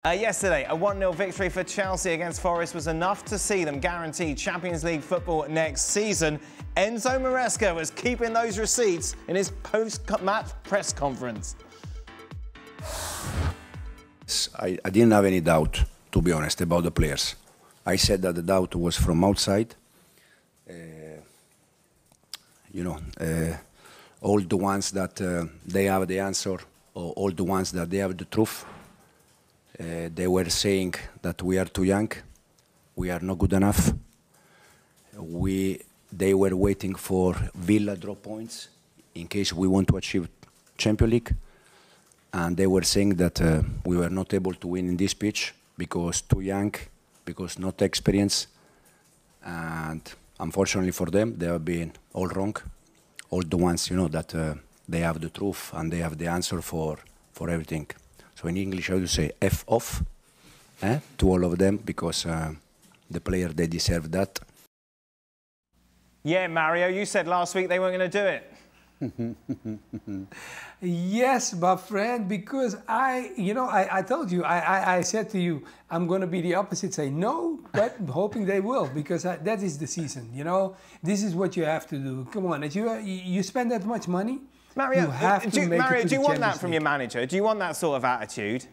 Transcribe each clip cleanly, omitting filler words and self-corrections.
Yesterday, a 1-0 victory for Chelsea against Forest was enough to see them guaranteed Champions League football next season. Enzo Maresca was keeping those receipts in his post-match press conference. I didn't have any doubt, to be honest, about the players. I said that the doubt was from outside. All the ones that they have the answer, or all the ones that they have the truth. They were saying that we are too young, we are not good enough. They were waiting for Villa drop points in case we want to achieve Champions League. And they were saying that we were not able to win in this pitch because too young, because not experienced. And unfortunately for them, they have been all wrong. All the ones, that they have the truth and they have the answer for everything. So in English, I would say F off to all of them because the player, they deserve that. Yeah, Mario, you said last week they weren't going to do it. Yes, my friend, because I told you, I said to you, I'm going to be the opposite, say no, but hoping they will, because that is the season, This is what you have to do. Come on, you spend that much money, Mario, you have to make it to do you want Champions that from your League. manager? Do you want that sort of attitude?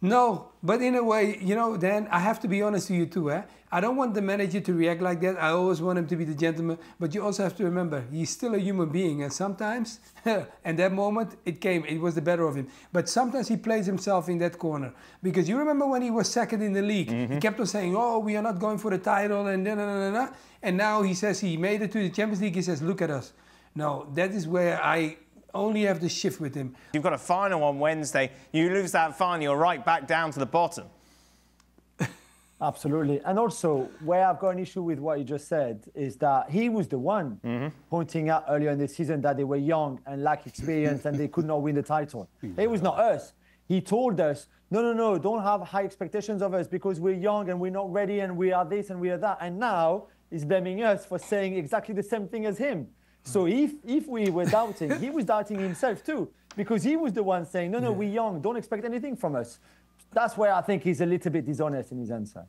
No, but in a way, Dan, I have to be honest to you too. I don't want the manager to react like that. I always want him to be the gentleman. But you also have to remember, he's still a human being. And sometimes, and that moment, it was the better of him. But sometimes he plays himself in that corner. Because you remember when he was second in the league, he kept on saying, oh, we are not going for the title, and da. And now he says he made it to the Champions League. He says, look at us. No, that is where I only have to shift with him. You've got a final on Wednesday. You lose that final, you're right back down to the bottom. Absolutely. And also, where I've got an issue with what you just said is that he was the one pointing out earlier in the season that they were young and lack experience and they could not win the title. It was not us. He told us, no, don't have high expectations of us because we're young and we're not ready and we are this and we are that. And now he's blaming us for saying exactly the same thing as him. So if we were doubting, he was doubting himself too, because he was the one saying, no, we're young, don't expect anything from us. That's where I think he's a little bit dishonest in his answer.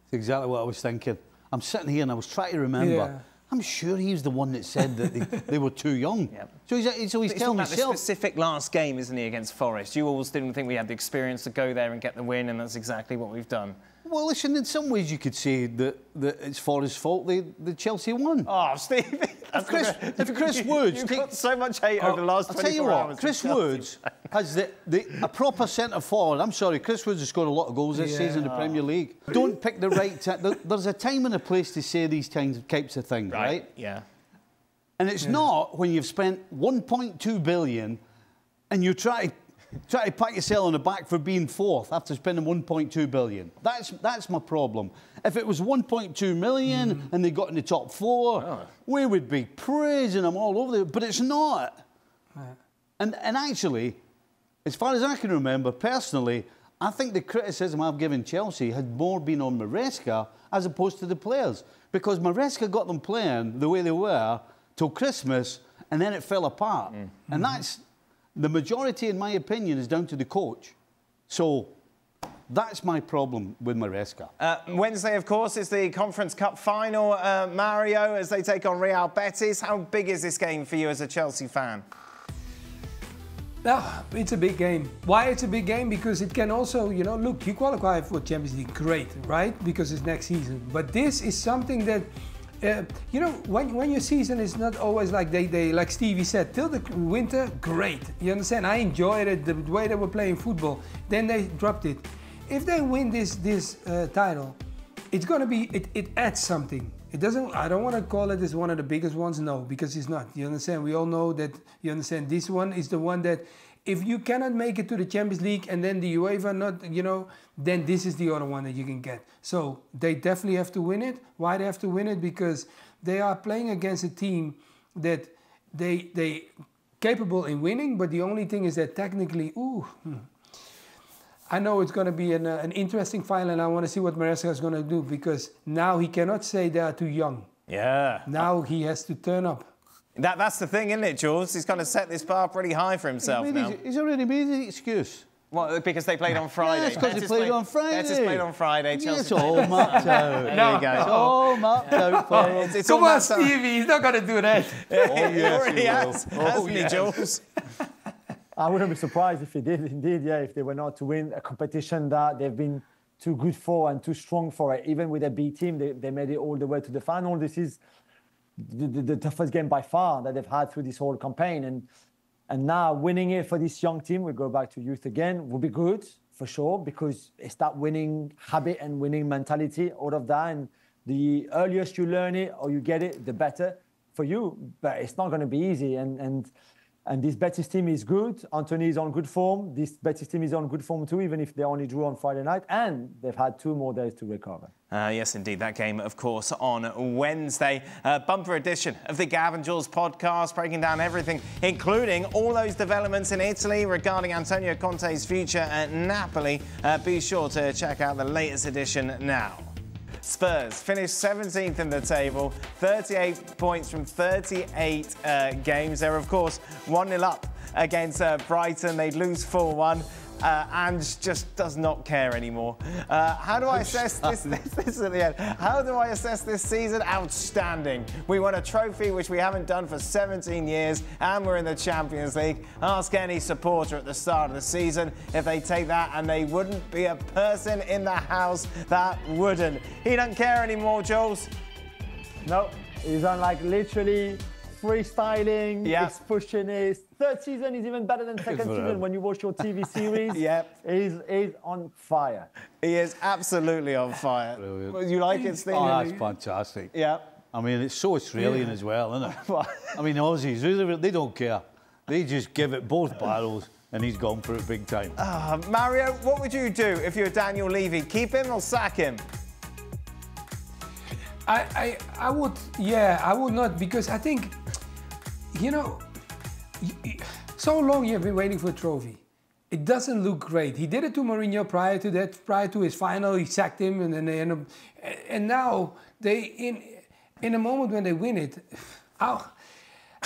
That's exactly what I was thinking. I'm sitting here and I was trying to remember. Yeah. I'm sure he was the one that said that they were too young. Yep. So he's telling about himself. The specific last game, isn't he, against Forest? You always didn't think we had the experience to go there and get the win, and that's exactly what we've done. Well, listen, in some ways you could say that it's Forest's fault the Chelsea won. Oh, Steve. If Chris Woods... You've got so much hate over the last 24 hours. I'll tell you what, Chris Woods has a proper centre-forward. I'm sorry, Chris Woods has scored a lot of goals this season in the Premier League. Don't pick the right time. There's a time and a place to say these types of things, right? Yeah. And it's not when you've spent 1.2 billion and you try to pat yourself on the back for being fourth after spending 1.2 billion. That's my problem. If it was 1.2 million and they got in the top four, we would be praising them all over there. But it's not. And actually, as far as I can remember, personally, I think the criticism I've given Chelsea had more been on Maresca as opposed to the players. Because Maresca got them playing the way they were till Christmas, and then it fell apart. And that's... The majority, in my opinion, is down to the coach. So that's my problem with Maresca. Wednesday, of course, is the Conference Cup final, Mario, as they take on Real Betis. How big is this game for you as a Chelsea fan? It's a big game. Why it's a big game? Because it can also, look, you qualify for Champions League, great, right? Because it's next season. But this is something that... when your season is not always like they like Stevie said, till the winter, great. You understand? I enjoyed it, the way they were playing football. Then they dropped it. If they win this title, it's going to be, it adds something. It doesn't, I don't want to call it as one of the biggest ones, no, because it's not. You understand? We all know that, you understand, this one is the one that, if you cannot make it to the Champions League and then the UEFA not, then this is the other one that you can get. So they definitely have to win it. Why they have to win it? Because they are playing against a team that they capable in winning, but the only thing is that technically, I know it's going to be an interesting final, and I want to see what Maresca is going to do, because now he cannot say they are too young. Yeah. Now he has to turn up. That's the thing, isn't it, Jules? He's kind of set this bar pretty high for himself now. He's already made his excuse. Well, because they played on Friday. Yeah, it's because they played on Friday. Betis played on Friday. Yeah, Chelsea it's all mapped out. There you go. It's all mapped out for him. It's Come all on, mapped out. Stevie, he's not going to do that. He already has, hasn't he, Jules? I wouldn't be surprised if he did, indeed, yeah, if they were not to win a competition that they've been too good for and too strong for it. Even with a B team, they made it all the way to the final. This is the toughest game by far that they've had through this whole campaign. And now winning it for this young team, we go back to youth again, will be good, for sure, because it's that winning habit and winning mentality out of that. And the earliest you learn it or you get it, the better for you. But it's not going to be easy. And this Betis team is good. Anthony is on good form. This Betis team is on good form too, even if they only drew on Friday night. And they've had 2 more days to recover. Yes, indeed. That game, of course, on Wednesday. Bumper edition of the Gav and Jules podcast, breaking down everything, including all those developments in Italy regarding Antonio Conte's future at Napoli. Be sure to check out the latest edition now. Spurs finished 17th in the table, 38 points from 38 games. They're, of course, 1-0 up against Brighton. They lose 4-1. Ange just does not care anymore. How do I assess this? This is at the end. How do I assess this season? Outstanding. We won a trophy which we haven't done for 17 years, and we're in the Champions League. Ask any supporter at the start of the season if they take that, and they wouldn't be a person in the house that wouldn't. He doesn't care anymore, Jules. No, he's on like literally freestyling, he's pushing his third season is even better than second season when you watch your TV series. He's on fire. He is absolutely on fire. Brilliant. You like it, Steve? Oh, that's fantastic. Yeah. I mean, it's so Australian as well, isn't it? I mean, Aussies, they don't care. They just give it both barrels, and he's gone for it big time. Mario, what would you do if you're Daniel Levy? Keep him or sack him? I would, I would not, because I think, so long you've been waiting for a trophy. It doesn't look great. He did it to Mourinho prior to that, prior to his final. He sacked him, and then they end up, and now they in a moment when they win it, I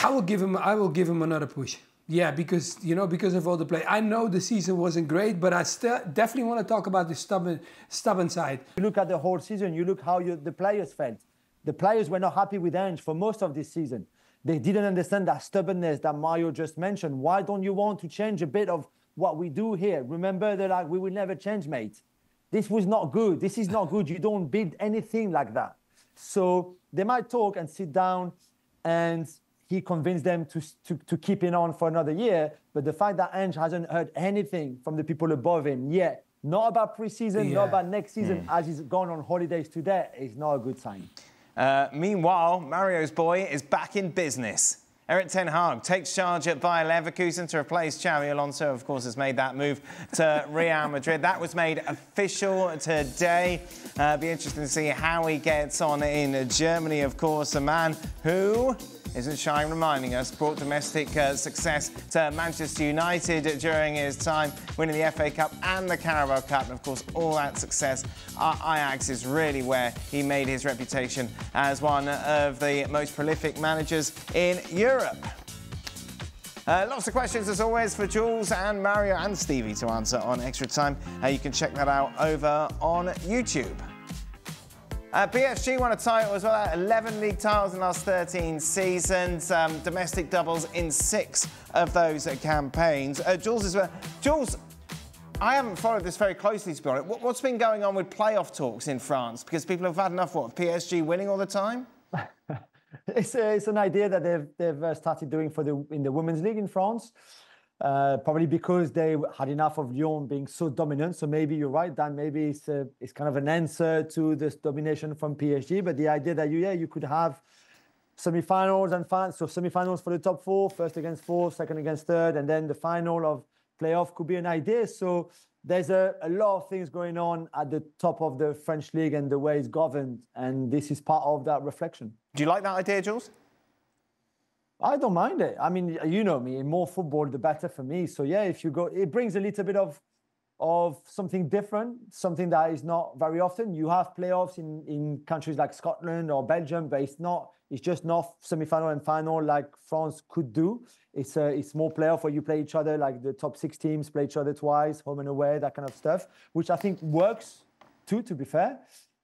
will give him another push. Yeah, because of all the play. I know the season wasn't great, but I still definitely want to talk about the stubborn side. You look at the whole season. You look how the players felt. The players were not happy with Ange for most of this season. They didn't understand that stubbornness that Mario just mentioned. Why don't you want to change a bit of what we do here? Remember, they're like, we will never change, mate. This was not good. This is not good. You don't build anything like that. So they might talk and sit down, and he convinced them to keep it on for another year. But the fact that Ange hasn't heard anything from the people above him yet, not about pre-season, not about next season, as he's gone on holidays today, is not a good sign. Meanwhile, Mario's boy is back in business. Erik ten Hag takes charge at Bayer Leverkusen to replace Xabi Alonso. Of course, has made that move to Real Madrid. That was made official today. Be interesting to see how he gets on in Germany. Of course, a man who isn't shy in reminding us, brought domestic success to Manchester United during his time winning the FA Cup and the Carabao Cup. And of course, all that success at Ajax is really where he made his reputation as one of the most prolific managers in Europe. Lots of questions, as always, for Jules and Mario and Stevie to answer on Extra Time. You can check that out over on YouTube. PSG won a title as well, 11 league titles in the last 13 seasons, domestic doubles in 6 of those campaigns. Jules, I haven't followed this very closely, to be honest. What's been going on with playoff talks in France? Because people have had enough, of PSG winning all the time? It's an idea that they've started doing in the Women's League in France. Probably because they had enough of Lyon being so dominant. So maybe you're right, Dan. Maybe it's kind of an answer to this domination from PSG. But the idea that you could have semi-finals and finals. So semi-finals for the top 4, first against 4, second against third, and then the final of playoff could be an idea. So there's a lot of things going on at the top of the French league and the way it's governed. And this is part of that reflection. Do you like that idea, Jules? I don't mind it. I mean, you know me, more football, the better for me. So yeah, if you go, it brings a little bit of of something different, something that is not very often. You have playoffs in countries like Scotland or Belgium, but it's just not semi-final and final like France could do. It's more playoff where you play each other, like the top 6 teams play each other twice, home and away, that kind of stuff, which I think works too, to be fair.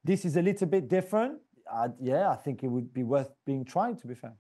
This is a little bit different. I think it would be worth being tried, to be fair.